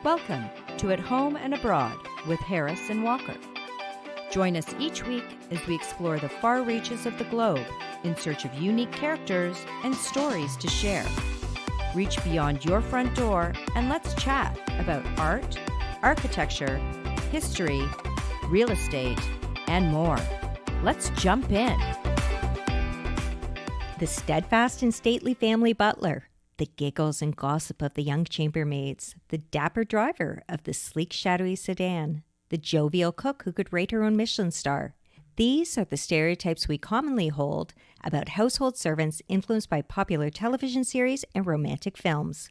Welcome to At Home and Abroad with Harris and Walker. Join us each week as we explore the far reaches of the globe in search of unique characters and stories to share. Reach beyond your front door and let's chat about art, architecture, history, real estate, and more. Let's jump in. The steadfast and stately family butler, the giggles and gossip of the young chambermaids, the dapper driver of the sleek, shadowy sedan, the jovial cook who could rate her own Michelin star. These are the stereotypes we commonly hold about household servants influenced by popular television series and romantic films.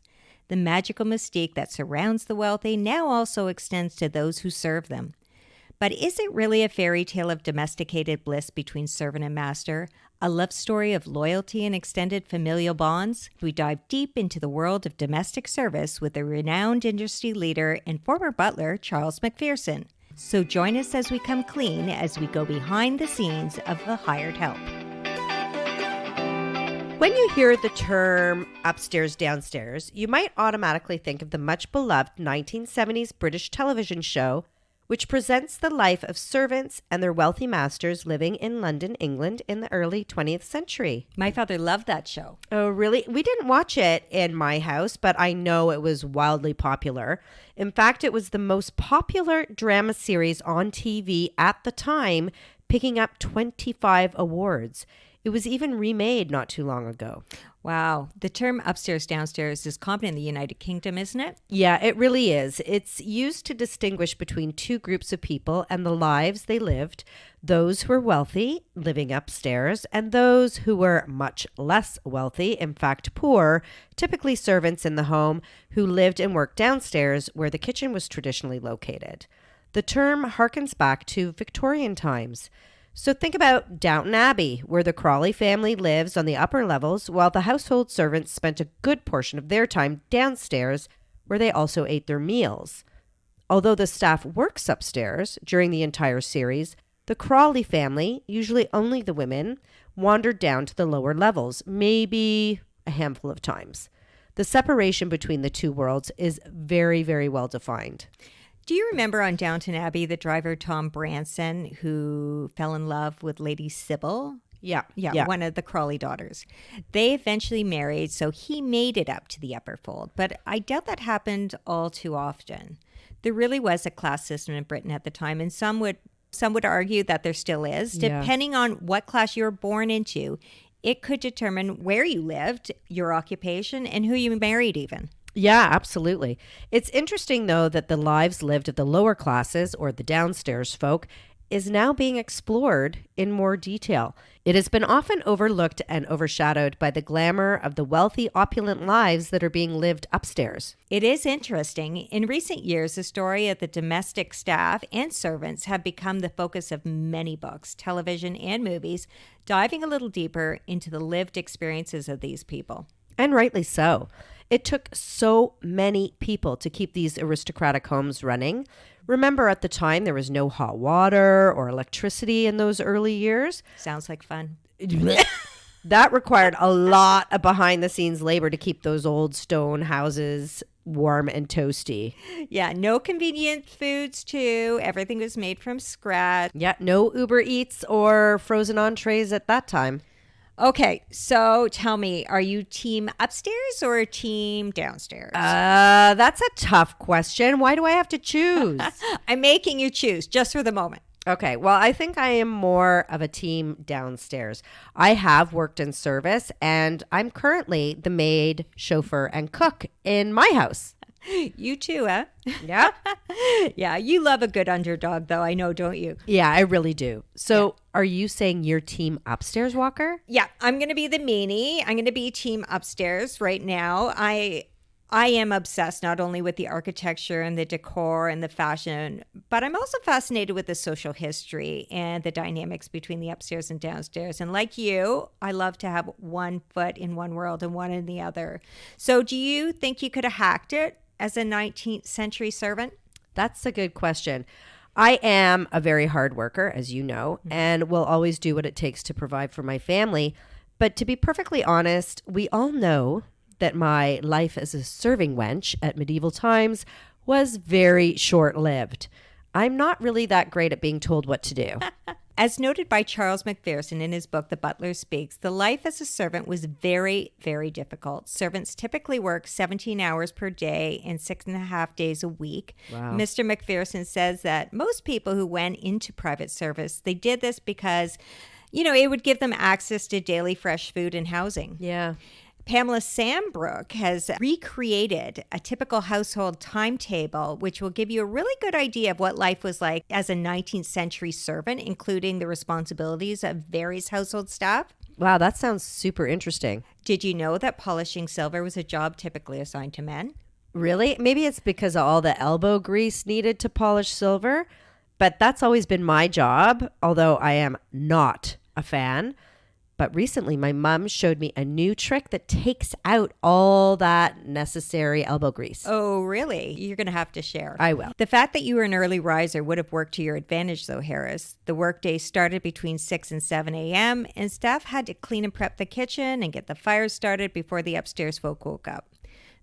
The magical mystique that surrounds the wealthy now also extends to those who serve them. But is it really a fairy tale of domesticated bliss between servant and master? A love story of loyalty and extended familial bonds? We dive deep into the world of domestic service with the renowned industry leader and former butler, Charles Macpherson. So join us as we come clean as we go behind the scenes of the hired help. When you hear the term upstairs, downstairs, you might automatically think of the much beloved 1970s British television show, which presents the life of servants and their wealthy masters living in London, England in the early 20th century. My father loved that show. Oh, really? We didn't watch it in my house, but I know it was wildly popular. In fact, it was the most popular drama series on TV at the time, picking up 25 awards. It was even remade not too long ago. Wow. The term upstairs, downstairs is common in the United Kingdom, isn't it? Yeah, it really is. It's used to distinguish between two groups of people and the lives they lived. Those who were wealthy, living upstairs, and those who were much less wealthy, in fact poor, typically servants in the home, who lived and worked downstairs where the kitchen was traditionally located. The term harkens back to Victorian times. So think about Downton Abbey, where the Crawley family lives on the upper levels, while the household servants spent a good portion of their time downstairs, where they also ate their meals. Although the staff works upstairs during the entire series, the Crawley family, usually only the women, wandered down to the lower levels, maybe a handful of times. The separation between the two worlds is very, very well defined. Do you remember on Downton Abbey the driver Tom Branson who fell in love with Lady Sybil? Yeah. One of the Crawley daughters. They eventually married, so he made it up to the upper fold. But I doubt that happened all too often. There really was a class system in Britain at the time, and some would argue that there still is. Depending on what class you were born into, it could determine where you lived, your occupation, and who you married even. Yeah, absolutely. It's interesting, though, that the lives lived of the lower classes, or the downstairs folk, is now being explored in more detail. It has been often overlooked and overshadowed by the glamour of the wealthy, opulent lives that are being lived upstairs. It is interesting. In recent years, the story of the domestic staff and servants have become the focus of many books, television, and movies, diving a little deeper into the lived experiences of these people. And rightly so. It took so many people to keep these aristocratic homes running. Remember, at the time, there was no hot water or electricity in those early years. Sounds like fun. That required a lot of behind-the-scenes labor to keep those old stone houses warm and toasty. Yeah, no convenient foods, too. Everything was made from scratch. Yeah, no Uber Eats or frozen entrees at that time. Okay, so tell me, are you team upstairs or team downstairs? That's a tough question. Why do I have to choose? I'm making you choose just for the moment. Okay, well, I think I am more of a team downstairs. I have worked in service, and I'm currently the maid, chauffeur, and cook in my house. You too, huh? Yeah. Yeah, you love a good underdog, though, I know, don't you? Yeah, I really do. So Are you saying you're team upstairs, Walker? Yeah, I'm going to be the meanie. I'm going to be team upstairs right now. I am obsessed not only with the architecture and the decor and the fashion, but I'm also fascinated with the social history and the dynamics between the upstairs and downstairs. And like you, I love to have one foot in one world and one in the other. So do you think you could have hacked it as a 19th century servant? That's a good question. I am a very hard worker, as you know, and will always do what it takes to provide for my family. But to be perfectly honest, we all know that my life as a serving wench at medieval times was very short-lived. I'm not really that great at being told what to do. As noted by Charles Macpherson in his book, The Butler Speaks, the life as a servant was very, very difficult. Servants typically work 17 hours per day and 6.5 days a week. Wow. Mr. Macpherson says that most people who went into private service, they did this because, it would give them access to daily fresh food and housing. Yeah. Pamela Sambrook has recreated a typical household timetable, which will give you a really good idea of what life was like as a 19th century servant, including the responsibilities of various household staff. Wow, that sounds super interesting. Did you know that polishing silver was a job typically assigned to men? Really? Maybe it's because of all the elbow grease needed to polish silver, but that's always been my job, although I am not a fan. But recently, my mom showed me a new trick that takes out all that necessary elbow grease. Oh, really? You're going to have to share. I will. The fact that you were an early riser would have worked to your advantage, though, Harris. The workday started between 6 and 7 a.m., and staff had to clean and prep the kitchen and get the fire started before the upstairs folk woke up.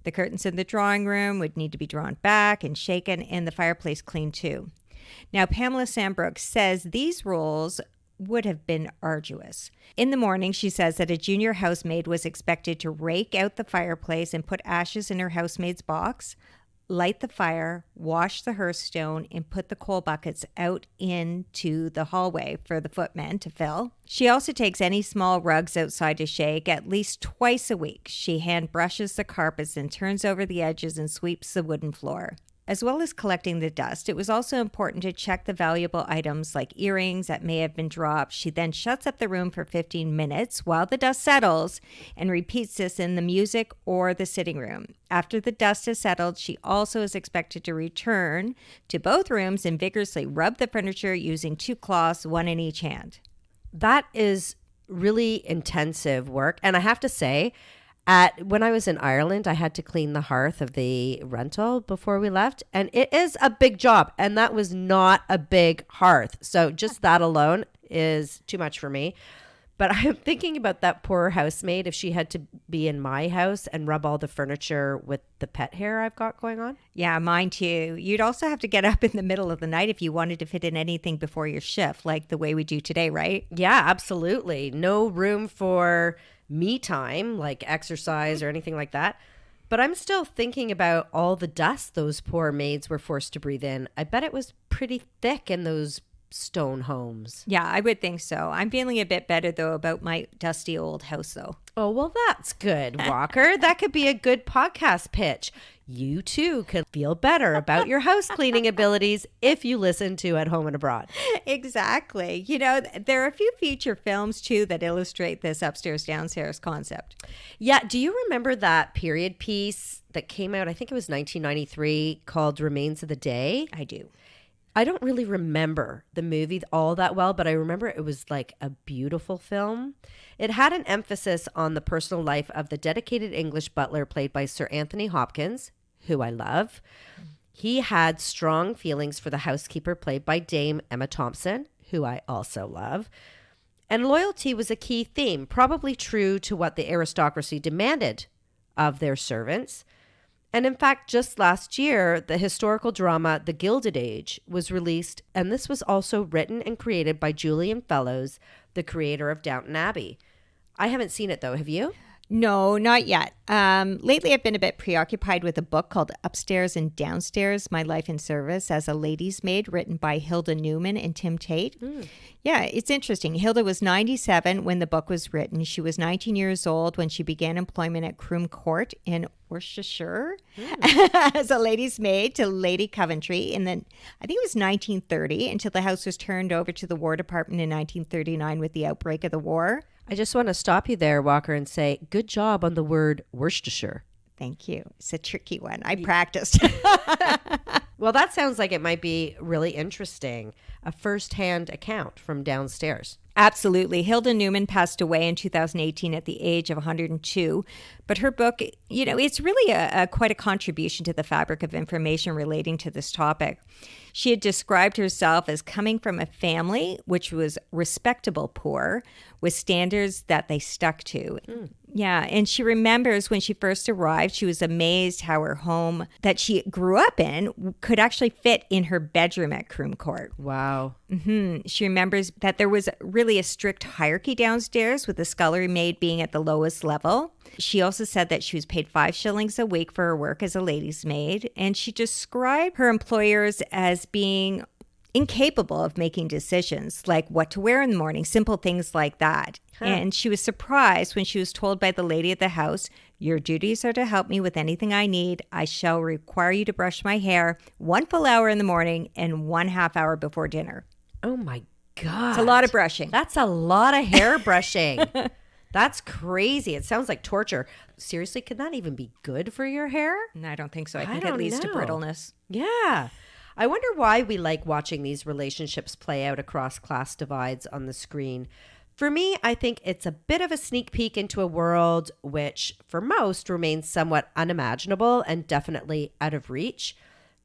The curtains in the drawing room would need to be drawn back and shaken, and the fireplace cleaned, too. Now, Pamela Sambrook says these roles would have been arduous. In the morning, she says that a junior housemaid was expected to rake out the fireplace and put ashes in her housemaid's box, light the fire, wash the hearthstone, and put the coal buckets out into the hallway for the footmen to fill. She also takes any small rugs outside to shake at least twice a week. She hand brushes the carpets and turns over the edges and sweeps the wooden floor. As well as collecting the dust, it was also important to check the valuable items like earrings that may have been dropped. She then shuts up the room for 15 minutes while the dust settles and repeats this in the music or the sitting room. After the dust has settled, she also is expected to return to both rooms and vigorously rub the furniture using 2 cloths, one in each hand. That is really intensive work. And I have to say, when I was in Ireland, I had to clean the hearth of the rental before we left. And it is a big job. And that was not a big hearth. So just that alone is too much for me. But I'm thinking about that poor housemaid if she had to be in my house and rub all the furniture with the pet hair I've got going on. Yeah, mine too. You'd also have to get up in the middle of the night if you wanted to fit in anything before your shift, like the way we do today, right? Yeah, absolutely. No room for me time, like exercise or anything like that. But I'm still thinking about all the dust those poor maids were forced to breathe in. I bet it was pretty thick in those stone homes. Yeah, I would think so. I'm feeling a bit better, though, about my dusty old house, though. Oh, well, that's good, Walker. That could be a good podcast pitch. You, too, could feel better about your house cleaning abilities if you listen to At Home and Abroad. Exactly. There are a few feature films, too, that illustrate this upstairs-downstairs concept. Yeah. Do you remember that period piece that came out, I think it was 1993, called Remains of the Day? I do. I don't really remember the movie all that well, but I remember it was like a beautiful film. It had an emphasis on the personal life of the dedicated English butler played by Sir Anthony Hopkins, who I love. He had strong feelings for the housekeeper played by Dame Emma Thompson, who I also love. And loyalty was a key theme, probably true to what the aristocracy demanded of their servants. And in fact, just last year, the historical drama The Gilded Age was released, and this was also written and created by Julian Fellowes, the creator of Downton Abbey. I haven't seen it, though. Have you? No, not yet. Lately, I've been a bit preoccupied with a book called Upstairs and Downstairs, My Life in Service as a Lady's Maid, written by Hilda Newman and Tim Tate. Yeah, it's interesting. Hilda was 97 when the book was written. She was 19 years old when she began employment at Croom Court in Worcestershire as a lady's maid to Lady Coventry. And then I think it was 1930 until the house was turned over to the War Department in 1939 with the outbreak of the war. I just want to stop you there, Walker, and say good job on the word Worcestershire. Thank you. It's a tricky one. I practiced. Well, that sounds like it might be really interesting. A first-hand account from downstairs. Absolutely. Hilda Newman passed away in 2018 at the age of 102. But her book, it's really quite a contribution to the fabric of information relating to this topic. She had described herself as coming from a family which was respectable poor with standards that they stuck to. Yeah, and she remembers when she first arrived, she was amazed how her home that she grew up in could actually fit in her bedroom at Croom Court. Wow. She remembers that there was really a strict hierarchy downstairs, with the scullery maid being at the lowest level. She also said that she was paid 5 shillings a week for her work as a lady's maid, and she described her employers as being incapable of making decisions like what to wear in the morning, simple things like that. And she was surprised when she was told by the lady of the house, "Your duties are to help me with anything I need. I shall require you to brush my hair 1 full hour in the morning and 1/2 hour before dinner." Oh my God. It's a lot of brushing. That's a lot of hair brushing. That's crazy. It sounds like torture. Seriously, can that even be good for your hair? No, I don't think so. I think don't it leads to know. brittleness. Yeah. I wonder why we like watching these relationships play out across class divides on the screen. For me, I think it's a bit of a sneak peek into a world which, for most, remains somewhat unimaginable and definitely out of reach.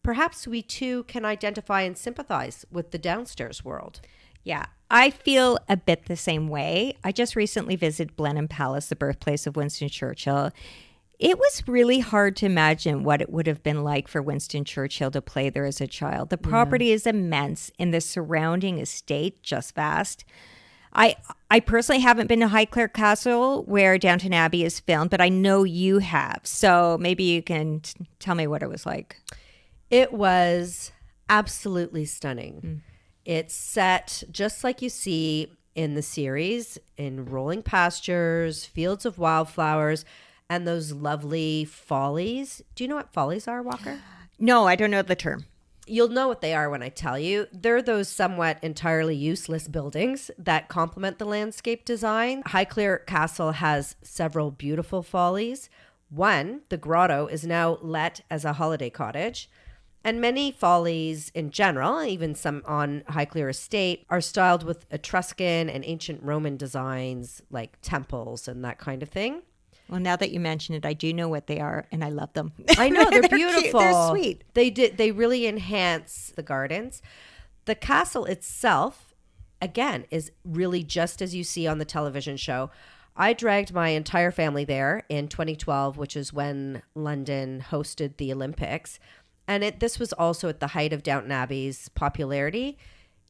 Perhaps we too can identify and sympathize with the downstairs world. Yeah, I feel a bit the same way. I just recently visited Blenheim Palace, the birthplace of Winston Churchill. It was really hard to imagine what it would have been like for Winston Churchill to play there as a child. The property is immense and the surrounding estate just vast. I personally haven't been to Highclere Castle where Downton Abbey is filmed, but I know you have. So maybe you can tell me what it was like. It was absolutely stunning. It's set just like you see in the series, in rolling pastures, fields of wildflowers, and those lovely follies. Do you know what follies are, Walker? No, I don't know the term. You'll know what they are when I tell you. They're those somewhat entirely useless buildings that complement the landscape design. Highclere Castle has several beautiful follies. One, the grotto, is now let as a holiday cottage. And many follies in general, even some on Highclere Estate, are styled with Etruscan and ancient Roman designs like temples and that kind of thing. Well, now that you mention it, I do know what they are, and I love them. I know, they're beautiful. Cute. They're sweet. They really enhance the gardens. The castle itself, again, is really just as you see on the television show. I dragged my entire family there in 2012, which is when London hosted the Olympics. And this was also at the height of Downton Abbey's popularity.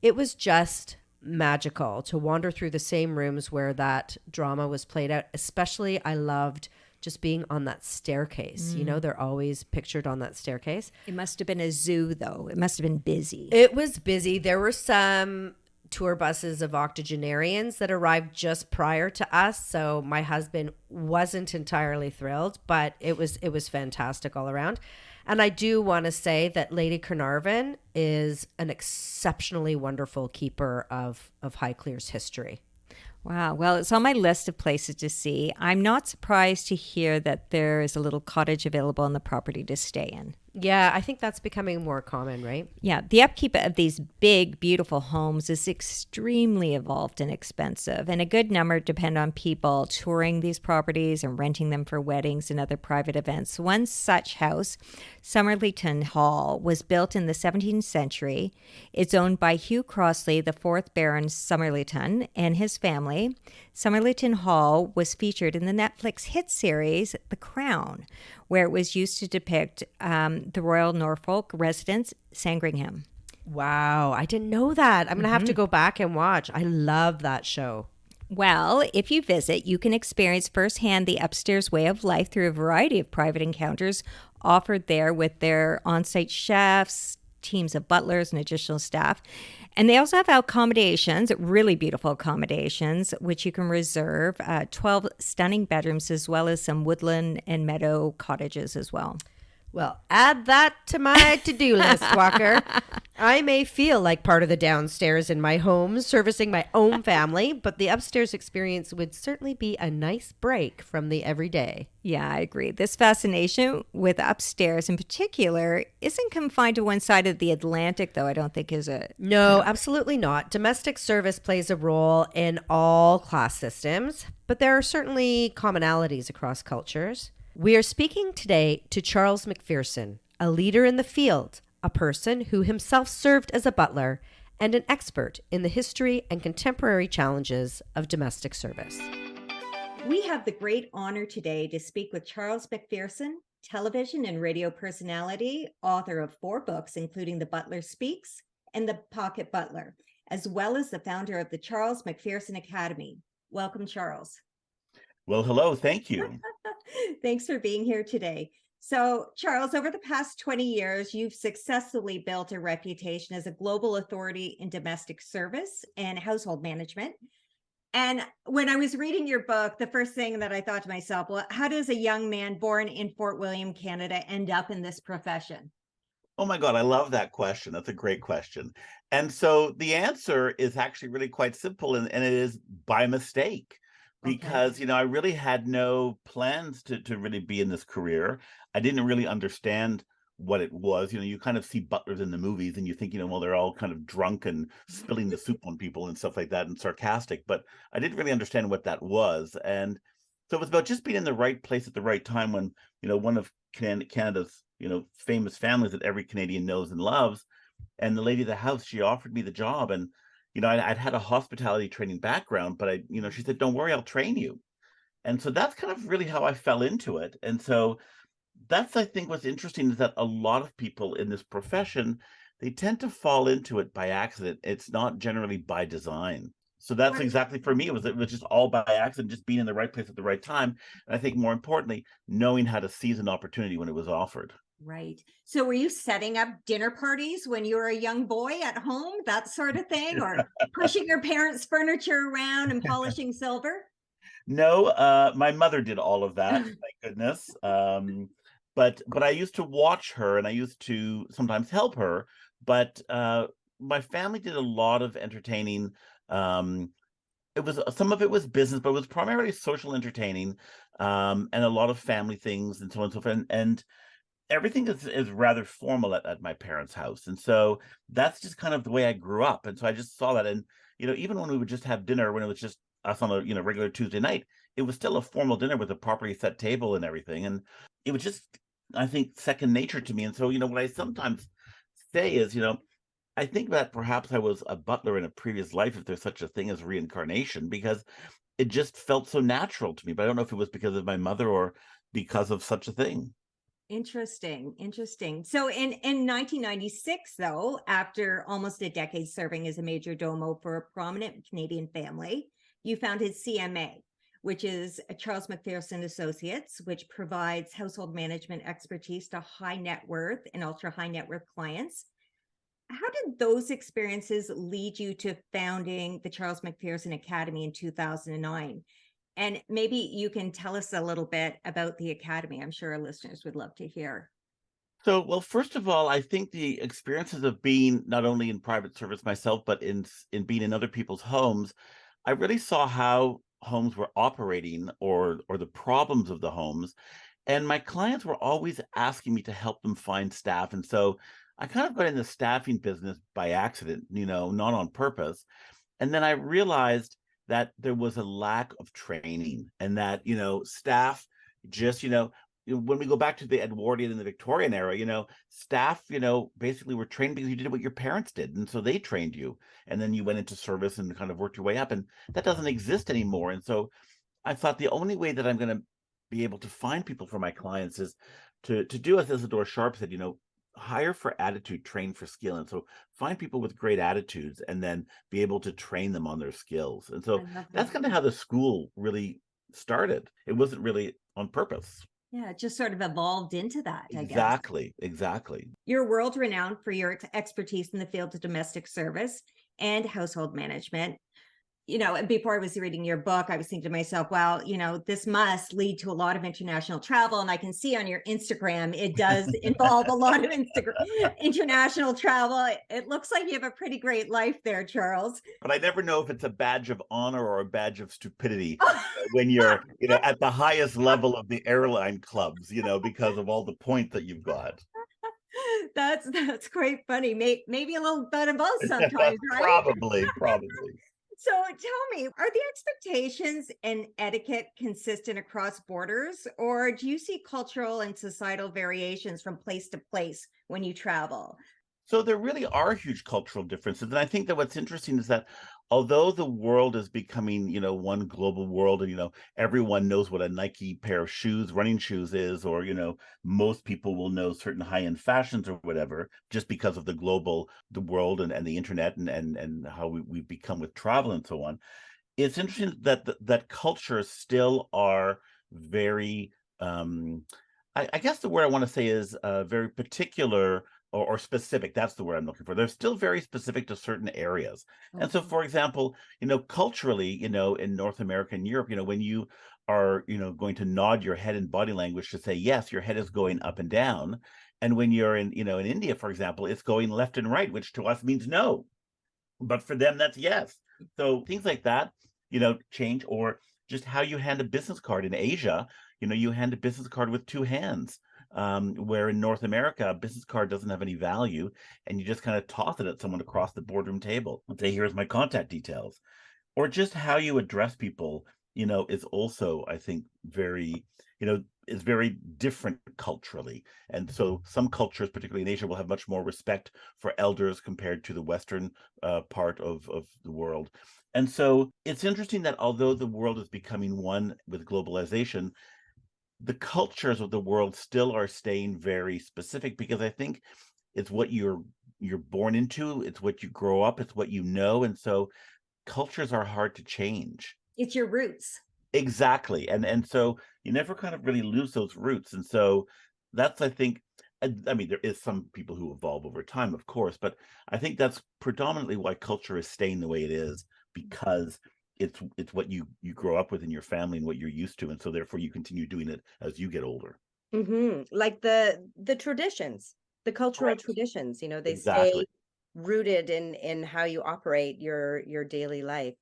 It was just magical to wander through the same rooms where that drama was played out. Especially, I loved just being on that staircase. You know, they're always pictured on that staircase. It must have been a zoo, though. It must have been busy. It was busy. There were some tour buses of octogenarians that arrived just prior to us. So my husband wasn't entirely thrilled, but it was fantastic all around. And I do want to say that Lady Carnarvon is an exceptionally wonderful keeper of Highclere's history. Wow. Well, it's on my list of places to see. I'm not surprised to hear that there is a little cottage available on the property to stay in. Yeah, I think that's becoming more common, right? Yeah, the upkeep of these big, beautiful homes is extremely involved and expensive, and a good number depend on people touring these properties and renting them for weddings and other private events. One such house, Somerleyton Hall, was built in the 17th century. It's owned by Hugh Crossley, the 4th Baron Somerleyton, and his family. Somerleyton Hall was featured in the Netflix hit series The Crown, where it was used to depict the Royal Norfolk residence, Sandringham. Wow, I didn't know that. I'm going to have to go back and watch. I love that show. Well, if you visit, you can experience firsthand the upstairs way of life through a variety of private encounters offered there with their on-site chefs, teams of butlers, and additional staff. And they also have accommodations, really beautiful accommodations, which you can reserve, 12 stunning bedrooms, as well as some woodland and meadow cottages as well. Well, add that to my to-do list, Walker. I may feel like part of the downstairs in my home, servicing my own family, but the upstairs experience would certainly be a nice break from the everyday. Yeah, I agree. This fascination with upstairs in particular isn't confined to one side of the Atlantic, though, I don't think, is it? No, absolutely not. Domestic service plays a role in all class systems, but there are certainly commonalities across cultures. We are speaking today to Charles Macpherson, a leader in the field, a person who himself served as a butler, and an expert in the history and contemporary challenges of domestic service. We have the great honor today to speak with Charles Macpherson, television and radio personality, author of 4 books, including The Butler Speaks and The Pocket Butler, as well as the founder of the Charles Macpherson Academy. Welcome, Charles. Well, hello. Thank you. Thanks for being here today. So, Charles, over the past 20 years, you've successfully built a reputation as a global authority in domestic service and household management. And when I was reading your book, the first thing that I thought to myself, well, how does a young man born in Fort William, Canada, end up in this profession? Oh my God, I love that question. That's a great question. And so the answer is actually really quite simple, and it is by mistake. Because, I really had no plans to really be in this career. I didn't really understand what it was. You kind of see butlers in the movies and you think, well, they're all kind of drunk and spilling the soup on people and stuff like that and sarcastic. But I didn't really understand what that was. And so it was about just being in the right place at the right time when, one of Canada's, famous families that every Canadian knows and loves. And the lady of the house, she offered me the job. And I'd had a hospitality training background, but she said, don't worry, I'll train you. And so that's kind of really how I fell into it. And so that's, I think, what's interesting is that a lot of people in this profession, they tend to fall into it by accident. It's not generally by design. So that's exactly for me. It was just all by accident, just being in the right place at the right time. And I think more importantly, knowing how to seize an opportunity when it was offered. Right. So were you setting up dinner parties when you were a young boy at home, that sort of thing, or pushing your parents' furniture around and polishing silver? No, my mother did all of that, thank goodness. But I used to watch her and I used to sometimes help her. But my family did a lot of entertaining. It was some of it was business, but it was primarily social entertaining, and a lot of family things and so on and so forth. And everything is rather formal at my parents' house. And so that's just kind of the way I grew up. And so I just saw that. And, even when we would just have dinner, when it was just us on a, regular Tuesday night, it was still a formal dinner with a properly set table and everything. And it was just, I think, second nature to me. And so, what I sometimes say is, I think that perhaps I was a butler in a previous life, if there's such a thing as reincarnation, because it just felt so natural to me. But I don't know if it was because of my mother or because of such a thing. Interesting. So in 1996, though, after almost a decade serving as a major domo for a prominent Canadian family, you founded CMA, which is Charles Macpherson Associates, which provides household management expertise to high net worth and ultra high net worth clients. How did those experiences lead you to founding the Charles Macpherson Academy in 2009? And maybe you can tell us a little bit about the Academy. I'm sure our listeners would love to hear. So, well, first of all, I think the experiences of being not only in private service myself, but in being in other people's homes, I really saw how homes were operating or the problems of the homes. And my clients were always asking me to help them find staff. And so I kind of got in the staffing business by accident, not on purpose. And then I realized that there was a lack of training and that, staff just, when we go back to the Edwardian and the Victorian era, staff, basically were trained because you did what your parents did. And so they trained you. And then you went into service and kind of worked your way up. And that doesn't exist anymore. And so I thought the only way that I'm going to be able to find people for my clients is to do as Isidore Sharp said, hire for attitude, train for skill. And so find people with great attitudes and then be able to train them on their skills. And so that's kind of how the school really started. It wasn't really on purpose. Yeah, it just sort of evolved into that, I guess. Exactly. You're world renowned for your expertise in the field of domestic service and household management. Before I was reading your book, I was thinking to myself, well, this must lead to a lot of international travel. And I can see on your Instagram, it does involve a lot of international travel. It looks like you have a pretty great life there, Charles. But I never know if it's a badge of honor or a badge of stupidity when you're, at the highest level of the airline clubs, because of all the points that you've got. That's quite funny. Maybe a little bit of both sometimes, right? Probably. So tell me, are the expectations and etiquette consistent across borders, or do you see cultural and societal variations from place to place when you travel? So there really are huge cultural differences. And I think that what's interesting is that although the world is becoming, one global world, and, everyone knows what a Nike pair of shoes, running shoes is, or, most people will know certain high-end fashions or whatever, just because of the world and the internet and how we've become with travel and so on. It's interesting that that cultures still are very, I guess the word I want to say is very particular or specific. That's the word I'm looking for. They're still very specific to certain areas. And so, for example, culturally, in North America and Europe, when you are, going to nod your head in body language to say yes, your head is going up and down. And when you're in, in India, for example, it's going left and right, which to us means no. But for them, that's yes. So things like that, change, or just how you hand a business card in Asia. You hand a business card with two hands, where in North America, a business card doesn't have any value, and you just kind of toss it at someone across the boardroom table and say, here's my contact details. Or just how you address people, is also, I think, very, is very different culturally. And so some cultures, particularly in Asia, will have much more respect for elders compared to the Western part of the world. And so it's interesting that although the world is becoming one with globalization, the cultures of the world still are staying very specific, because I think it's what you're born into, it's what you grow up, it's what you know. And so cultures are hard to change. It's your roots. Exactly. And so you never kind of really lose those roots. And so that's, I think, I mean, there is some people who evolve over time, of course, but I think that's predominantly why culture is staying the way it is, because it's what you grow up with in your family and what you're used to. And so therefore you continue doing it as you get older. Like the traditions, the cultural Correct. traditions, they Exactly. stay rooted in how you operate your daily life.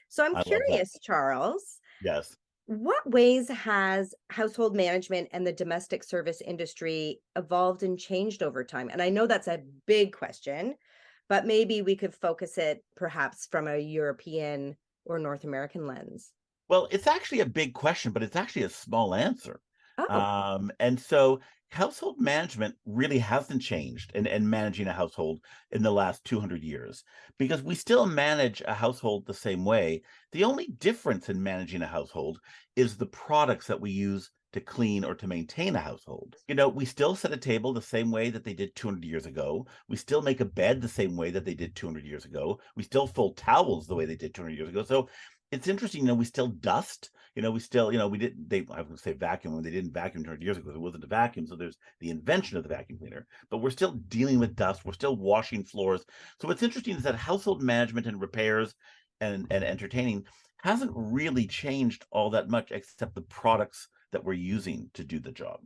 So I'm I love that. curious, Charles, Yes. what ways has household management and the domestic service industry evolved and changed over time? And I know that's a big question, but maybe we could focus it perhaps from a European or North American lens. Well, it's actually a big question, but it's actually a small answer. Oh, And so household management really hasn't changed in managing a household in the last 200 years, because we still manage a household the same way. The only difference in managing a household is the products that we use to clean or to maintain a household. We still set a table the same way that they did 200 years ago. We still make a bed the same way that they did 200 years ago. We still fold towels the way they did 200 years ago. So it's interesting, we still dust, we still, we didn't, I would say vacuum when they didn't vacuum 200 years ago, it wasn't a vacuum. So there's the invention of the vacuum cleaner, but we're still dealing with dust. We're still washing floors. So what's interesting is that household management and repairs and entertaining hasn't really changed all that much, except the products that we're using to do the job.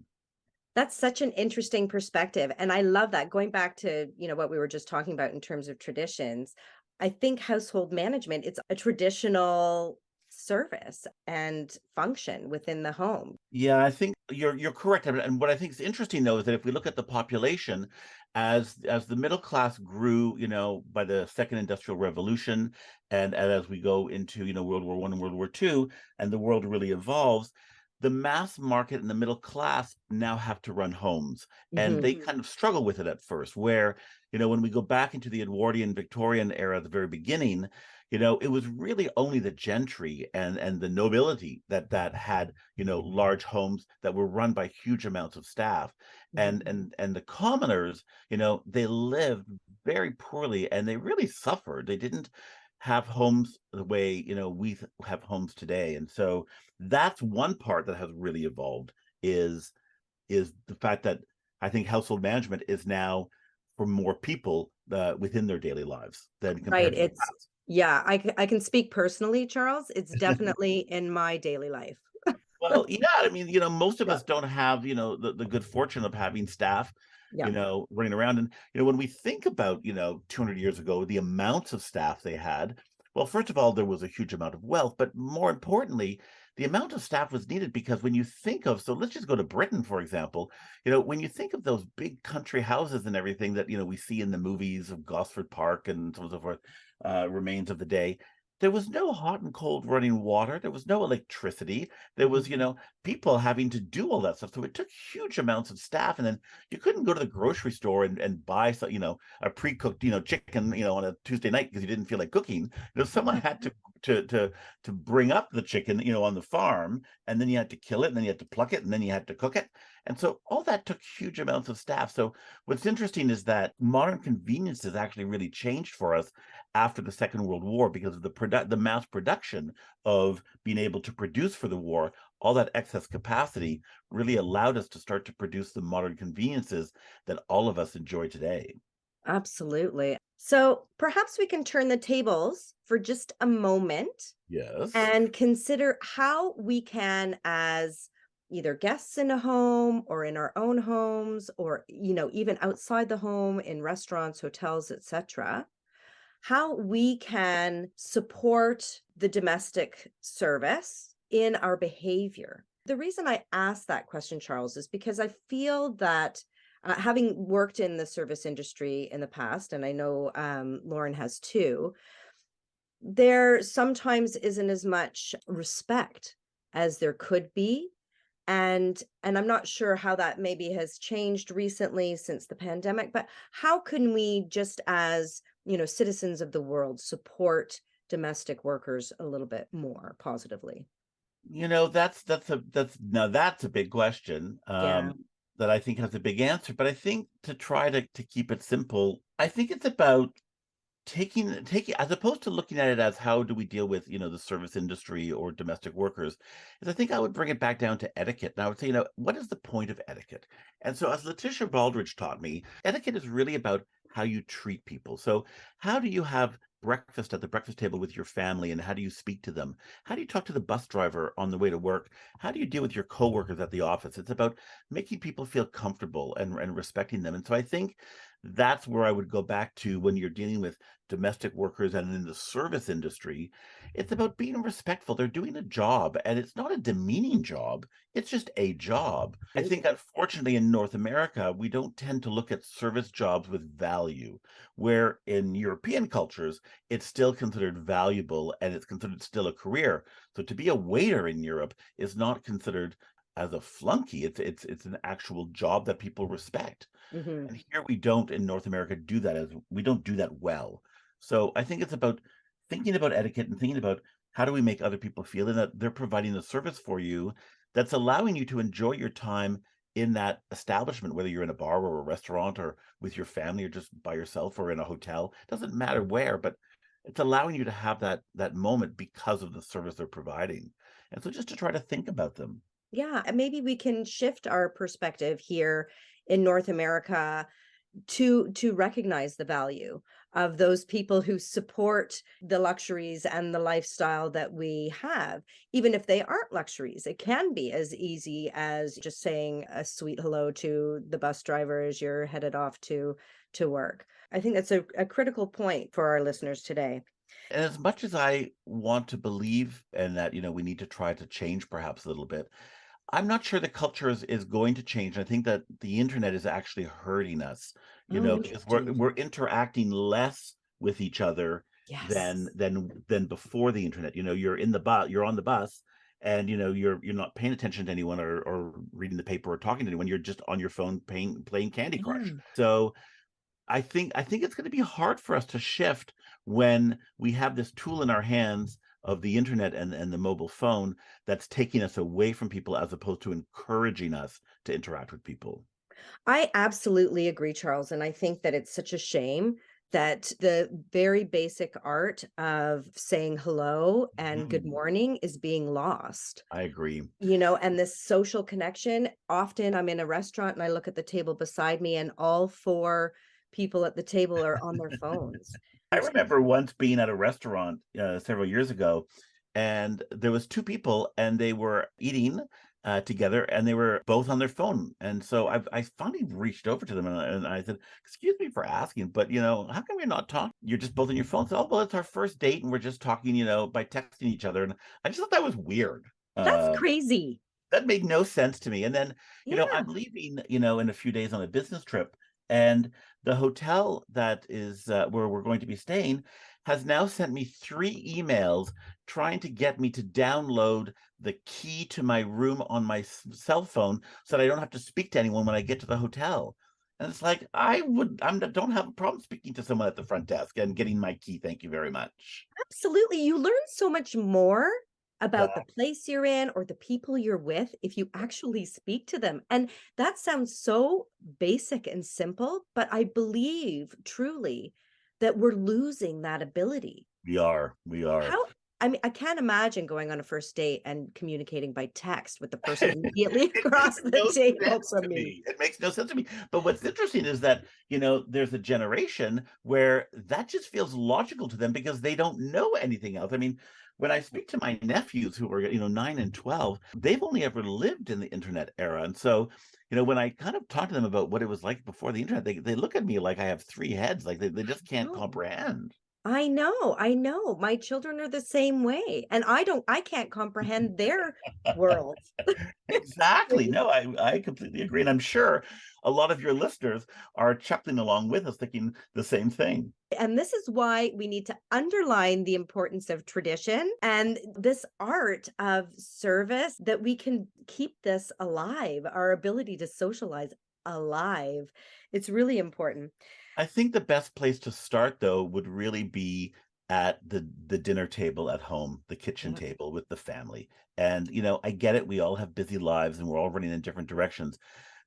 that's such an interesting perspective. And I love that. Going back to, what we were just talking about in terms of traditions, I think household management, it's a traditional service and function within the home. Yeah, I think you're correct. And what I think is interesting, though, is that if we look at the population, as the middle class grew, by the second industrial revolution, and as we go into, World War I and World War II, and the world really evolves, the mass market and the middle class now have to run homes. And they kind of struggle with it at first, where, when we go back into the Edwardian Victorian era at the very beginning, it was really only the gentry and the nobility that had, large homes that were run by huge amounts of staff. And the commoners, they lived very poorly, and they really suffered. They didn't have homes the way, we have homes today. And so that's one part that has really evolved, is the fact that I think household management is now for more people within their daily lives than Right. compared to the It's, past. yeah, I can speak personally, Charles. It's definitely in my daily life. Well, yeah, I mean, most of Yeah. us don't have, the good fortune of having staff, Yeah. running around. And, when we think about, 200 years ago, the amounts of staff they had, well, first of all, there was a huge amount of wealth, but more importantly, the amount of staff was needed, because when you think of, so let's just go to Britain, for example, when you think of those big country houses and everything that, we see in the movies of Gosford Park and so on and so forth, remains of the day, there was no hot and cold running water. There was no electricity. There was, people having to do all that stuff. So it took huge amounts of staff. And then you couldn't go to the grocery store and buy, some, a pre-cooked, chicken, on a Tuesday night because you didn't feel like cooking. Someone had to bring up the chicken, on the farm, and then you had to kill it, and then you had to pluck it, and then you had to cook it. And so all that took huge amounts of staff. So what's interesting is that modern convenience has actually really changed for us after the Second World War because of the mass production of being able to produce for the war. All that excess capacity really allowed us to start to produce the modern conveniences that all of us enjoy today. Absolutely. So perhaps we can turn the tables for just a moment Yes. and consider how we can, as either guests in a home or in our own homes, or even outside the home in restaurants, hotels, etc., how we can support the domestic service in our behavior. The reason I asked that question, Charles, is because I feel that having worked in the service industry in the past, and I know Lauren has too, there sometimes isn't as much respect as there could be. And I'm not sure how that maybe has changed recently since the pandemic, but how can we, just as citizens of the world, support domestic workers a little bit more positively? That's a big question. Yeah. That I think has a big answer. But I think to try to keep it simple, I think it's about taking as opposed to looking at it as how do we deal with the service industry or domestic workers, is I think I would bring it back down to etiquette. And I would say, what is the point of etiquette? And so, as Letitia Baldridge taught me, etiquette is really about how you treat people. So how do you have breakfast at the breakfast table with your family, and how do you speak to them? How do you talk to the bus driver on the way to work? How do you deal with your coworkers at the office? It's about making people feel comfortable and respecting them. And so I think that's where I would go back to when you're dealing with domestic workers and in the service industry. It's about being respectful. They're doing a job, and it's not a demeaning job. It's just a job. I think, unfortunately, in North America, we don't tend to look at service jobs with value, where in European cultures, it's still considered valuable and it's considered still a career. So to be a waiter in Europe is not considered as a flunky. It's an actual job that people respect. Hmm. And here we don't in North America do that, as we don't do that well. So I think it's about thinking about etiquette and thinking about how do we make other people feel, and that they're providing a service for you that's allowing you to enjoy your time in that establishment, whether you're in a bar or a restaurant or with your family or just by yourself or in a hotel. Doesn't matter where, but it's allowing you to have that moment because of the service they're providing. And so just to try to think about them. Yeah, and maybe we can shift our perspective here in North America to recognize the value of those people who support the luxuries and the lifestyle that we have, even if they aren't luxuries. It can be as easy as just saying a sweet hello to the bus driver as you're headed off to work. I think that's a critical point for our listeners today. And as much as I want to believe and that, we need to try to change perhaps a little bit, I'm not sure the culture is going to change. I think that the internet is actually hurting us, Oh, because interesting. we're interacting less with each other Yes. than before the internet. You're on the bus, and you're not paying attention to anyone or reading the paper or talking to anyone. You're just on your phone playing Candy Crush. Yeah. So I think it's going to be hard for us to shift when we have this tool in our hands of the internet and the mobile phone that's taking us away from people as opposed to encouraging us to interact with people. I absolutely agree, Charles. And I think that it's such a shame that the very basic art of saying hello and good Mhm. morning is being lost. I agree. And this social connection. Often I'm in a restaurant and I look at the table beside me, and all four people at the table are on their phones. I And remember once being at a restaurant several years ago, and there was two people, and they were eating together, and they were both on their phone. And so I finally reached over to them, and I said, "Excuse me for asking, but how come you're not talking? You're just both on your phones." "Oh, well, it's our first date, and we're just talking, by texting each other." And I just thought that was weird. that's Uh, crazy. that made no sense to me. And then, Yeah. I'm leaving, in a few days on a business trip, and the hotel that is where we're going to be staying has now sent me 3 emails trying to get me to download the key to my room on my cell phone so that I don't have to speak to anyone when I get to the hotel. And it's like, don't have a problem speaking to someone at the front desk and getting my key. Thank you very much. Absolutely. You learn so much more about Yeah. the place you're in or the people you're with if you actually speak to them. And that sounds so basic and simple, but I believe truly that we're losing that ability. We are. We are. How, I mean, I can't imagine going on a first date and communicating by text with the person immediately across the No table sense from to me. me. It makes no sense to me. But what's interesting is that, there's a generation where that just feels logical to them because they don't know anything else. I mean, when I speak to my nephews who are, 9 and 12, they've only ever lived in the internet era. And so, when I kind of talk to them about what it was like before the internet, they look at me like I have 3 heads, like they just can't No. comprehend. I know, I know. My children are the same way, and I can't comprehend their world. Exactly. No, I completely agree. And I'm sure a lot of your listeners are chuckling along with us thinking the same thing. And this is why we need to underline the importance of tradition and this art of service, that we can keep this alive, our ability to socialize alive. It's really important. I think the best place to start, though, would really be at the dinner table at home, the kitchen Yeah. table with the family. And, I get it. We all have busy lives and we're all running in different directions.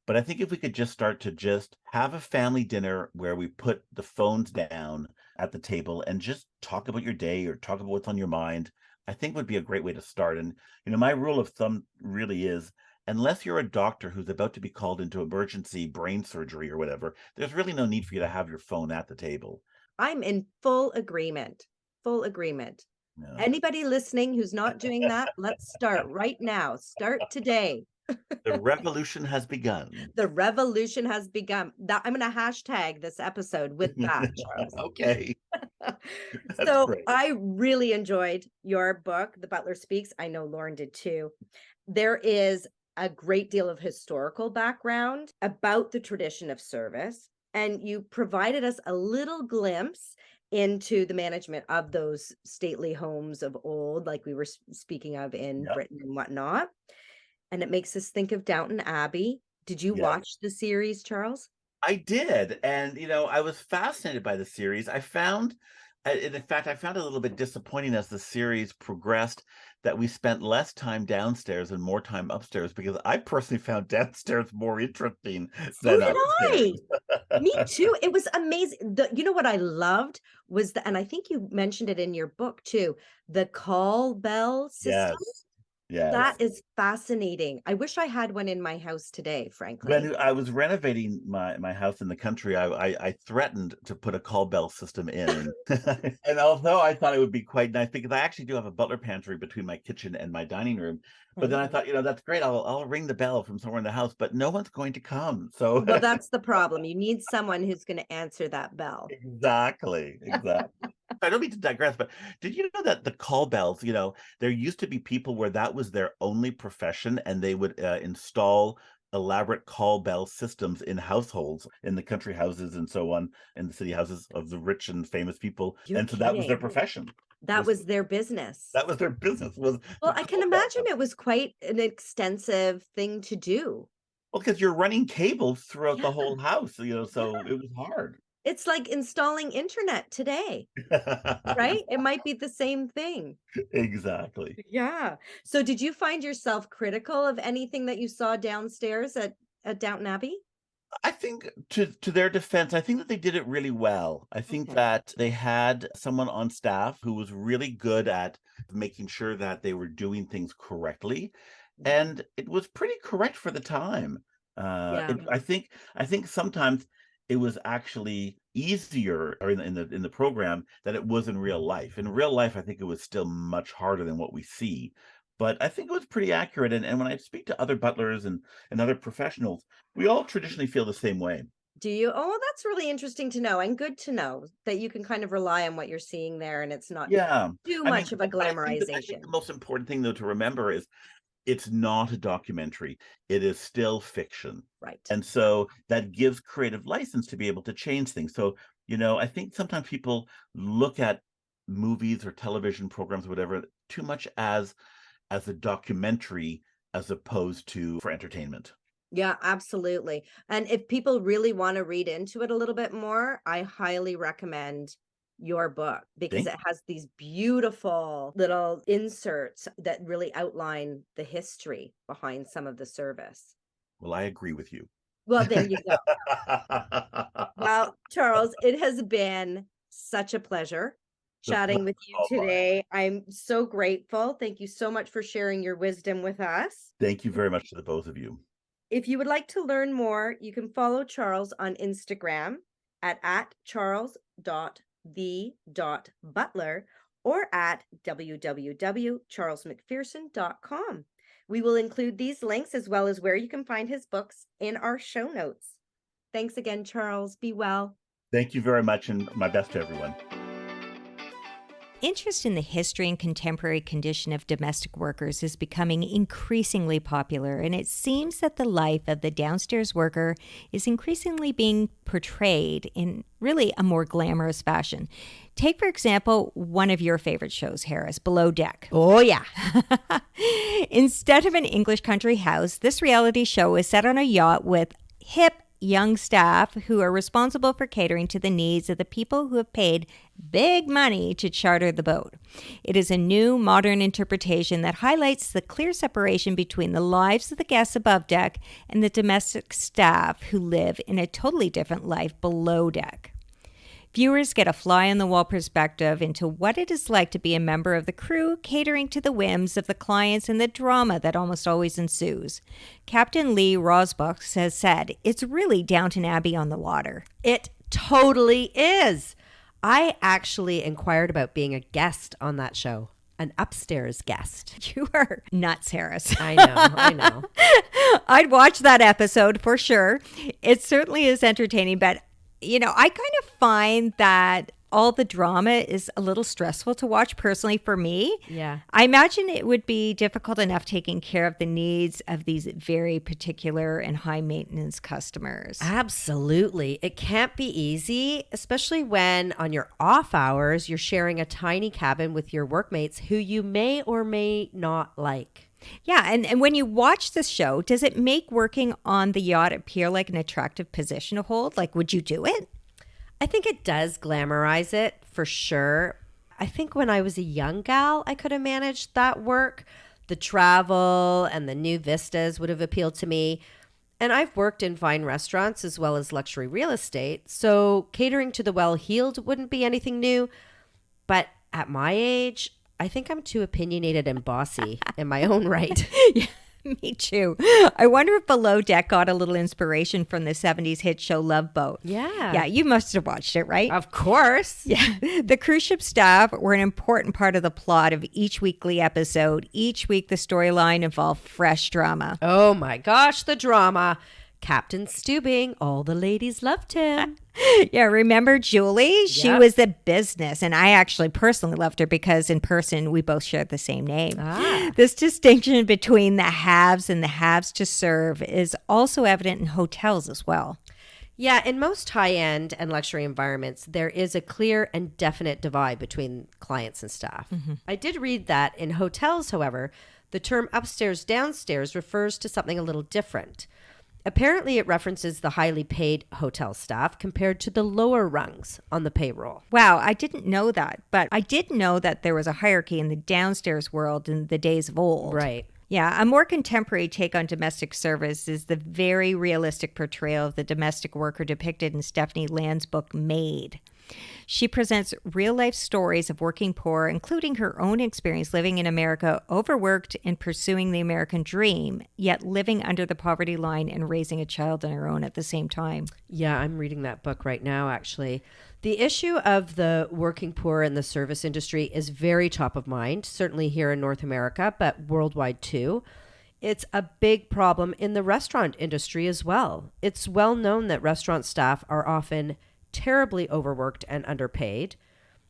But I think if we could just start to just have a family dinner where we put the phones down at the table and just talk about your day or talk about what's on your mind, I think would be a great way to start. And, my rule of thumb really is, unless you're a doctor who's about to be called into emergency brain surgery or whatever, there's really no need for you to have your phone at the table. I'm in full agreement. Full agreement. No. Anybody listening who's not doing that, let's start right now. Start today. The revolution has begun. The revolution has begun. That I'm going to hashtag this episode with that, Charles. Okay, that's So great. I really enjoyed your book, The Butler Speaks. I know Lauren did too. There is a great deal of historical background about the tradition of service, and you provided us a little glimpse into the management of those stately homes of old, like we were speaking of in Yep. Britain and whatnot. And it makes us think of Downton Abbey. Did you Yeah. watch the series, Charles? I did, and I was fascinated by the series. In fact, I found it a little bit disappointing as the series progressed that we spent less time downstairs and more time upstairs because I personally found downstairs more interesting So than did I. upstairs. Me too. It was amazing. You know what I loved was and I think you mentioned it in your book too, the call bell system. Yes, yes. That is fascinating. I wish I had one in my house today, frankly. When I was renovating my house in the country, I threatened to put a call bell system in. And although I thought it would be quite nice, because I actually do have a butler pantry between my kitchen and my dining room, but then I thought, that's great. I'll ring the bell from somewhere in the house, but no one's going to come. So Well, that's the problem. You need someone who's going to answer that bell. exactly, exactly. I don't mean to digress, but did you know that the call bells, there used to be people where that was their only profession, and they would install elaborate call bell systems in households, in the country houses and so on, in the city houses of the rich and famous people. You're And so that was their kidding. profession. That was their business. That was their business. Was Well, I can imagine it was quite an extensive thing to do. Well, because you're running cables throughout Yeah, the whole house, so yeah. it was hard. It's like installing internet today, right? It might be the same thing. Exactly. Yeah. So did you find yourself critical of anything that you saw downstairs at Downton Abbey? I think to their defense, I think that they did it really well. I think Okay. that they had someone on staff who was really good at making sure that they were doing things correctly, and it was pretty correct for the time. Yeah. I think sometimes it was actually easier or in the program than it was in real life. In real life, I think it was still much harder than what we see. But I think it was pretty accurate. And when I speak to other butlers and other professionals, we all traditionally feel the same way. Do you? Oh, that's really interesting to know and good to know that you can kind of rely on what you're seeing there and it's not Yeah. too I mean, much of a but I think the glamorization. most important thing though to remember is it's not a documentary. It is still fiction. Right. And so that gives creative license to be able to change things. So, I think sometimes people look at movies or television programs, whatever, too much as a documentary as opposed to for entertainment. Yeah, absolutely. And if people really want to read into it a little bit more, I highly recommend your book because Thank it has these beautiful little inserts that really outline the history behind some of the service. Well, I agree with you. Well, there you go. Well, Charles, it has been such a pleasure The chatting pleasure's with you all mine. today. I'm so grateful. Thank you so much for sharing your wisdom with us. Thank you very much to the both of you. If you would like to learn more, you can follow Charles on Instagram at charles.the.butler or at www.charlesmacpherson.com. We will include these links as well as where you can find his books in our show notes. Thanks again, Charles. Be well. Thank you very much, and my best to everyone. Interest in the history and contemporary condition of domestic workers is becoming increasingly popular, and it seems that the life of the downstairs worker is increasingly being portrayed in really a more glamorous fashion. Take, for example, one of your favorite shows, Harris, Below Deck. Oh, yeah. Instead of an English country house, this reality show is set on a yacht with hip, young staff who are responsible for catering to the needs of the people who have paid big money to charter the boat. It is a new, modern interpretation that highlights the clear separation between the lives of the guests above deck and the domestic staff who live in a totally different life below deck. Viewers get a fly-on-the-wall perspective into what it is like to be a member of the crew, catering to the whims of the clients and the drama that almost always ensues. Captain Lee Rosbach has said, it's really Downton Abbey on the water. It totally is. I actually inquired about being a guest on that show, an upstairs guest. You are nuts, Harris. I know. I'd watch that episode for sure. It certainly is entertaining, but I kind of find that all the drama is a little stressful to watch personally for me. Yeah. I imagine it would be difficult enough taking care of the needs of these very particular and high maintenance customers. Absolutely. It can't be easy, especially when on your off hours, you're sharing a tiny cabin with your workmates who you may or may not like. Yeah, and when you watch this show, does it make working on the yacht appear like an attractive position to hold? Like, would you do it? I think it does glamorize it for sure. I think when I was a young gal, I could have managed that work. The travel and the new vistas would have appealed to me. And I've worked in fine restaurants as well as luxury real estate, so catering to the well-heeled wouldn't be anything new. But at my age, I think I'm too opinionated and bossy in my own right. Yeah, me too. I wonder if Below Deck got a little inspiration from the 70s hit show Love Boat. Yeah. Yeah, you must have watched it, right? Of course. Yeah. The cruise ship staff were an important part of the plot of each weekly episode. Each week, the storyline involved fresh drama. Oh my gosh, the drama. Captain Steubing, all the ladies loved him. Yeah, remember Julie? She Yep. was the business, and I actually personally loved her because in person we both shared the same name. This distinction between the haves and the haves to serve is also evident in hotels as well. Yeah, in most high-end and luxury environments, there is a clear and definite divide between clients and staff. I did read that in hotels, however, the term upstairs, downstairs refers to something a little different. Apparently, it references the highly paid hotel staff compared to the lower rungs on the payroll. Wow, I didn't know that, but I did know that there was a hierarchy in the downstairs world in the days of old. Right. Yeah, a more contemporary take on domestic service is the very realistic portrayal of the domestic worker depicted in Stephanie Land's book, Maid. She presents real-life stories of working poor, including her own experience living in America, overworked and pursuing the American dream, yet living under the poverty line and raising a child on her own at the same time. Yeah, I'm reading that book right now, actually. The issue of the working poor in the service industry is very top of mind, certainly here in North America, but worldwide too. It's a big problem in the restaurant industry as well. It's well known that restaurant staff are often terribly overworked and underpaid.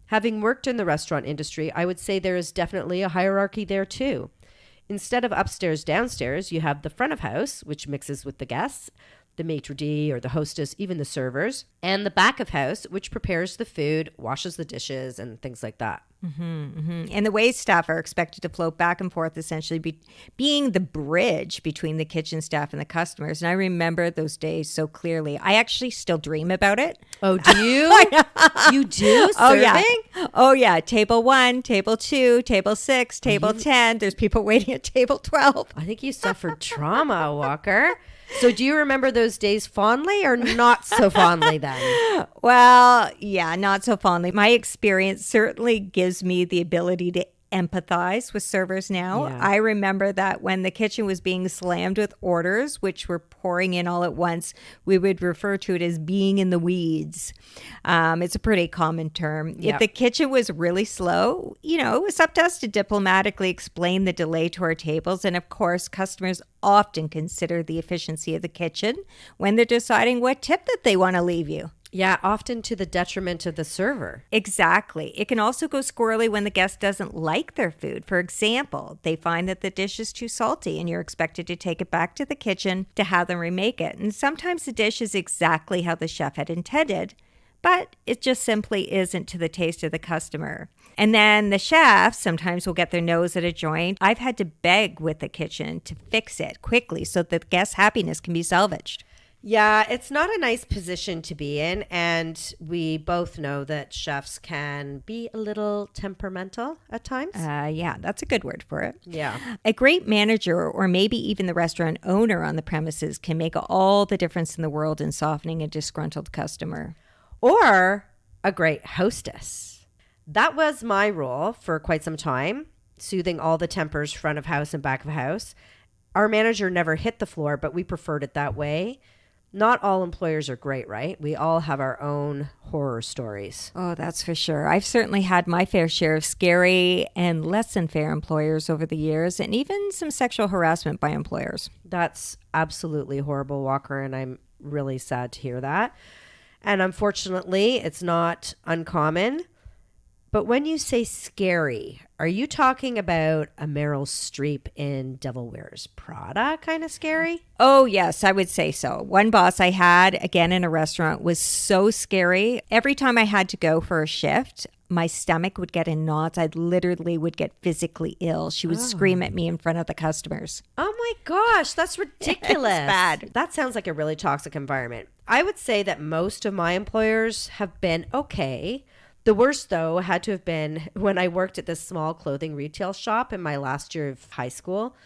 Having worked in the restaurant industry, I would say there is definitely a hierarchy there too. Instead of upstairs, downstairs, you have the front of house, which mixes with the guests, the maitre d' or the hostess, even the servers, and the back of house, which prepares the food, washes the dishes, and things like that. And the wait staff are expected to float back and forth, essentially being the bridge between the kitchen staff and the customers. And I remember those days so clearly. I actually still dream about it. Oh, do you? You do? Serving? Oh, yeah. Table 1, table 2, table 6, table 10. There's people waiting at table 12. I think you suffered trauma, Walker. So do you remember those days fondly or not so fondly then? Well, yeah, not so fondly. My experience certainly gives me the ability to empathize with servers now. Yeah. I remember that when the kitchen was being slammed with orders, which were pouring in all at once, we would refer to it as being in the weeds. It's a pretty common term. Yep. If the kitchen was really slow, it was up to us to diplomatically explain the delay to our tables. And of course, customers often consider the efficiency of the kitchen when they're deciding what tip that they want to leave you. Yeah, often to the detriment of the server. Exactly. It can also go squirrely when the guest doesn't like their food. For example, they find that the dish is too salty and you're expected to take it back to the kitchen to have them remake it. And sometimes the dish is exactly how the chef had intended, but it just simply isn't to the taste of the customer. And then the chef sometimes will get their nose at a joint. I've had to beg with the kitchen to fix it quickly so that the guest's happiness can be salvaged. Yeah, it's not a nice position to be in. And we both know that chefs can be a little temperamental at times. Yeah, that's a good word for it. Yeah. A great manager or maybe even the restaurant owner on the premises can make all the difference in the world in softening a disgruntled customer. Or a great hostess. That was my role for quite some time, soothing all the tempers front of house and back of house. Our manager never hit the floor, but we preferred it that way. Not all employers are great, right? We all have our own horror stories. Oh, that's for sure. I've certainly had my fair share of scary and less than fair employers over the years, and even some sexual harassment by employers. That's absolutely horrible, Walker, and I'm really sad to hear that. And unfortunately, it's not uncommon. But when you say scary, are you talking about a Meryl Streep in Devil Wears Prada kind of scary? Oh, yes, I would say so. One boss I had, again in a restaurant, was so scary. Every time I had to go for a shift, my stomach would get in knots. I literally would get physically ill. She would scream at me in front of the customers. Oh my gosh, that's ridiculous. It's bad. That sounds like a really toxic environment. I would say that most of my employers have been okay. The worst, though, had to have been when I worked at this small clothing retail shop in my last year of high school.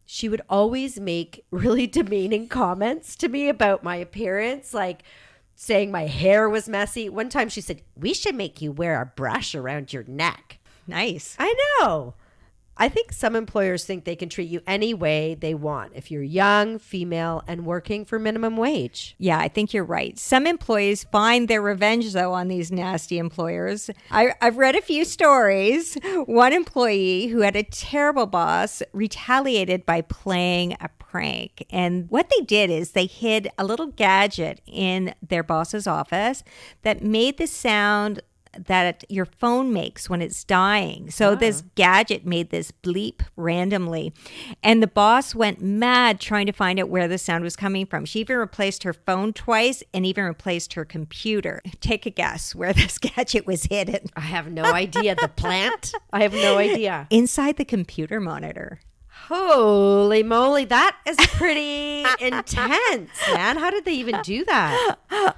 She would always make really demeaning comments to me about my appearance, like saying my hair was messy. One time she said, "We should make you wear a brush around your neck." Nice. I know. I think some employers think they can treat you any way they want if you're young, female, and working for minimum wage. Yeah, I think you're right. Some employees find their revenge, though, on these nasty employers. I've read a few stories. One employee who had a terrible boss retaliated by playing a prank. And what they did is they hid a little gadget in their boss's office that made the sound that your phone makes when it's dying. So this gadget made this bleep randomly. And the boss went mad trying to find out where the sound was coming from. She even replaced her phone twice and even replaced her computer. Take a guess where this gadget was hidden. I have no idea. The plant? I have no idea. Inside the computer monitor. Holy moly, that is pretty intense, man. How did they even do that?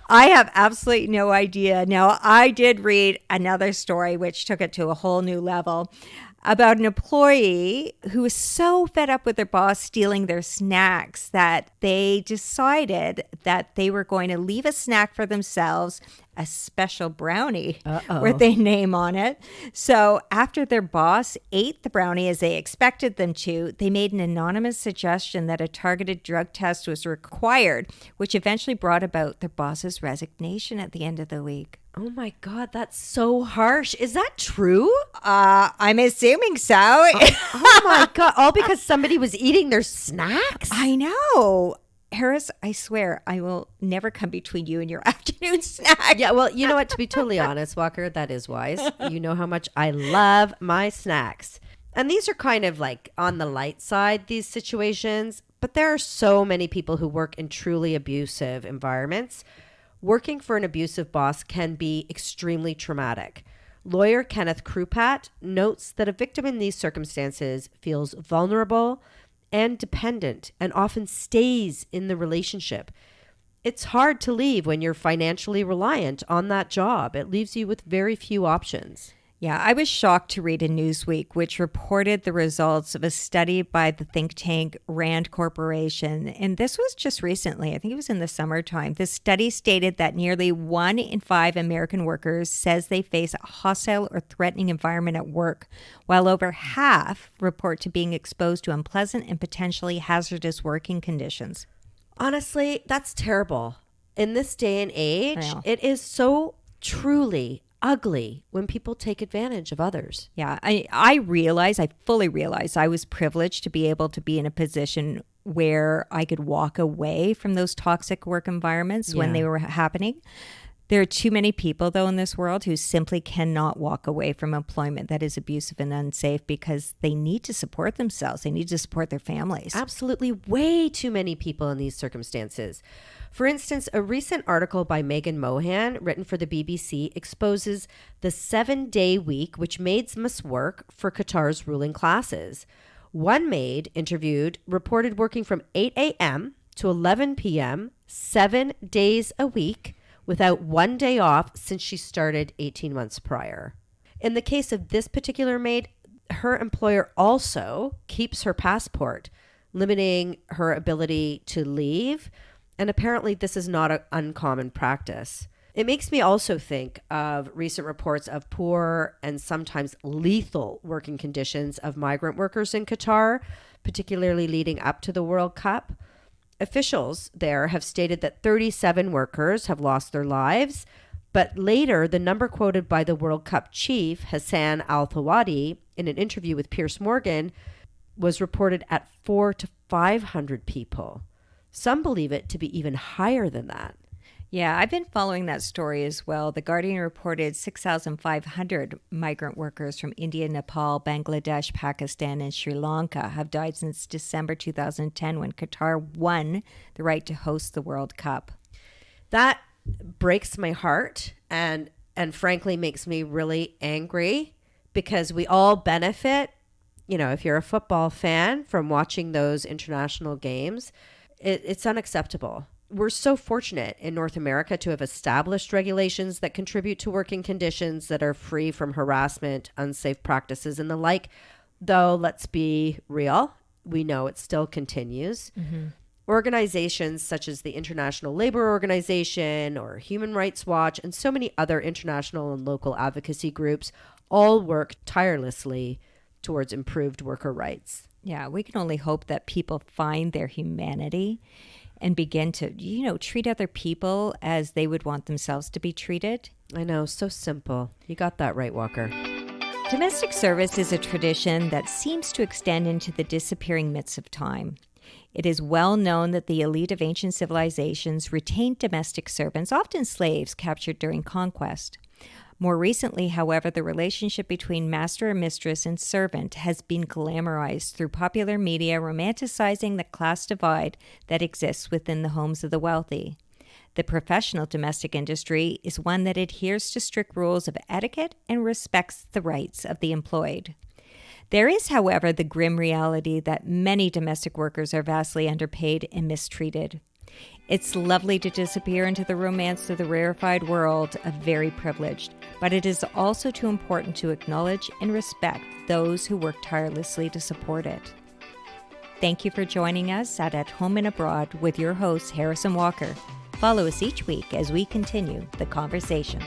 I have absolutely no idea. Now, I did read another story which took it to a whole new level about an employee who was so fed up with their boss stealing their snacks that they decided that they were going to leave a snack for themselves, a special brownie with their name on it. So after their boss ate the brownie as they expected them to, they made an anonymous suggestion that a targeted drug test was required, which eventually brought about their boss's resignation at the end of the week. Oh my God, that's so harsh. Is that true? I'm assuming so. Oh my God, all because somebody was eating their snacks? I know. Harris, I swear, I will never come between you and your afternoon snack. Yeah, well, you know what? To be totally honest, Walker, that is wise. You know how much I love my snacks. And these are kind of like on the light side, these situations. But there are so many people who work in truly abusive environments. Working for an abusive boss can be extremely traumatic. Lawyer Kenneth Krupat notes that a victim in these circumstances feels vulnerable and dependent and often stays in the relationship. It's hard to leave when you're financially reliant on that job. It leaves you with very few options. Yeah, I was shocked to read in Newsweek, which reported the results of a study by the think tank Rand Corporation. And this was just recently, I think it was in the summertime. This study stated that nearly 1 in 5 American workers says they face a hostile or threatening environment at work, while over half report to being exposed to unpleasant and potentially hazardous working conditions. Honestly, that's terrible. In this day and age, it is so truly ugly when people take advantage of others. Yeah, I fully realize I was privileged to be able to be in a position where I could walk away from those toxic work environments when they were happening. There are too many people, though, in this world who simply cannot walk away from employment that is abusive and unsafe because they need to support themselves. They need to support their families. Absolutely, way too many people in these circumstances. For instance, a recent article by Megan Mohan, written for the BBC, exposes the 7-day week which maids must work for Qatar's ruling classes. One maid interviewed reported working from 8 a.m. to 11 p.m., 7 days a week, without one day off since she started 18 months prior. In the case of this particular maid, her employer also keeps her passport, limiting her ability to leave. And apparently this is not an uncommon practice. It makes me also think of recent reports of poor and sometimes lethal working conditions of migrant workers in Qatar, particularly leading up to the World Cup. Officials there have stated that 37 workers have lost their lives, but later the number quoted by the World Cup chief, Hassan Al-Thawadi, in an interview with Piers Morgan, was reported at 400 to 500 people. Some believe it to be even higher than that. Yeah, I've been following that story as well. The Guardian reported 6,500 migrant workers from India, Nepal, Bangladesh, Pakistan, and Sri Lanka have died since December 2010 when Qatar won the right to host the World Cup. That breaks my heart and frankly makes me really angry because we all benefit, if you're a football fan, from watching those international games. It's unacceptable. We're so fortunate in North America to have established regulations that contribute to working conditions that are free from harassment, unsafe practices, and the like. Though, let's be real, we know it still continues. Mm-hmm. Organizations such as the International Labor Organization or Human Rights Watch and so many other international and local advocacy groups all work tirelessly towards improved worker rights. Yeah, we can only hope that people find their humanity and begin to, treat other people as they would want themselves to be treated. I know, so simple. You got that right, Walker. Domestic service is a tradition that seems to extend into the disappearing myths of time. It is well known that the elite of ancient civilizations retained domestic servants, often slaves captured during conquest. More recently, however, the relationship between master and mistress and servant has been glamorized through popular media, romanticizing the class divide that exists within the homes of the wealthy. The professional domestic industry is one that adheres to strict rules of etiquette and respects the rights of the employed. There is, however, the grim reality that many domestic workers are vastly underpaid and mistreated. It's lovely to disappear into the romance of the rarefied world of very privileged, but it is also too important to acknowledge and respect those who work tirelessly to support it. Thank you for joining us at Home and Abroad with your host, Harrison Walker. Follow us each week as we continue the conversation.